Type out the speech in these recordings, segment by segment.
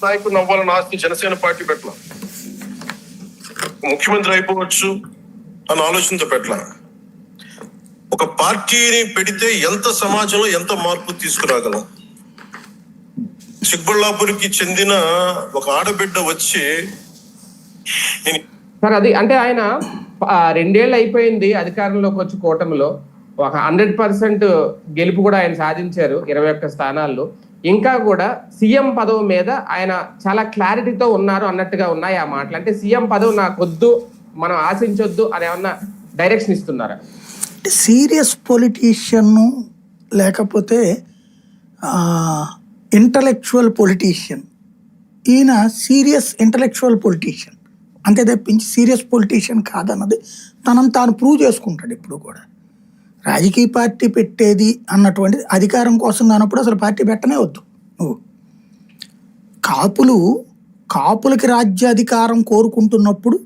నాయకుడిని అవ్వాలని ఆస్తి జనసేన పార్టీ పెట్టల. ముఖ్యమంత్రి అయిపోవచ్చు అన్న ఆలోచనతో పెట్టల. ఒక పార్టీని పెడితే ఎంత సమాజంలో ఎంత మార్పు తీసుకురాగలం. చిక్బళ్ళాపురికి చెందిన ఒక ఆడబిడ్డ వచ్చి సార్ అది అంటే ఆయన 2 ఏళ్ళు అయిపోయింది అధికారంలోకి వచ్చి కూటమిలో, ఒక 100% గెలుపు కూడా ఆయన సాధించారు 21 స్థానాల్లో. ఇంకా కూడా సీఎం పదవి మీద ఆయన చాలా క్లారిటీతో ఉన్నారు అన్నట్టుగా ఉన్నాయి ఆ మాటలు. అంటే సీఎం పదవి నాకొద్దు, మనం ఆశించొద్దు అని ఏమన్నా డైరెక్షన్ ఇస్తున్నారా? సీరియస్ పొలిటీషియన్ లేకపోతే ఇంటలెక్చువల్ పొలిటీషియన్, ఈయన సీరియస్ ఇంటలెక్చువల్ పొలిటీషియన్ అంతే తప్పించి సీరియస్ పొలిటీషియన్ కాదన్నది తనను తాను ప్రూవ్ చేసుకుంటాడు. ఇప్పుడు కూడా రాజకీయ పార్టీ పెట్టేది అన్నటువంటిది అధికారం కోసం కానప్పుడు అసలు పార్టీ పెట్టనే వద్దు. నువ్వు కాపులకి రాజ్యాధికారం కోరుకుంటున్నప్పుడు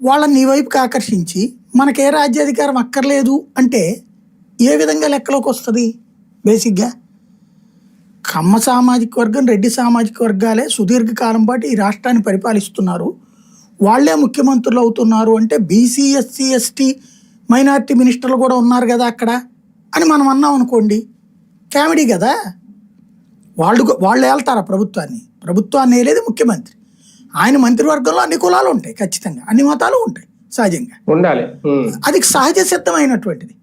వాళ్ళని నీ వైపుకి ఆకర్షించి మనకే రాజ్యాధికారం అక్కర్లేదు అంటే ఏ విధంగా లెక్కలోకి వస్తుంది? బేసిక్గా కమ్మ సామాజిక వర్గం, రెడ్డి సామాజిక వర్గాలే సుదీర్ఘకాలం పాటు ఈ రాష్ట్రాన్ని పరిపాలిస్తున్నారు, వాళ్లే ముఖ్యమంత్రులు అవుతున్నారు అంటే బీసీ, ఎస్సీ, ఎస్టీ, మైనారిటీ మినిస్టర్లు కూడా ఉన్నారు కదా అక్కడ అని మనం అన్నాం అనుకోండి, కామెడీ కదా. వాళ్ళు వెళ్తారా ప్రభుత్వాన్ని వేయలేదు ముఖ్యమంత్రి. ఆయన మంత్రివర్గంలో అన్ని కులాలు ఉంటాయి, ఖచ్చితంగా అన్ని మతాలు ఉంటాయి, సహజంగా ఉండాలి. అది సహజ సిద్ధమైనటువంటిది.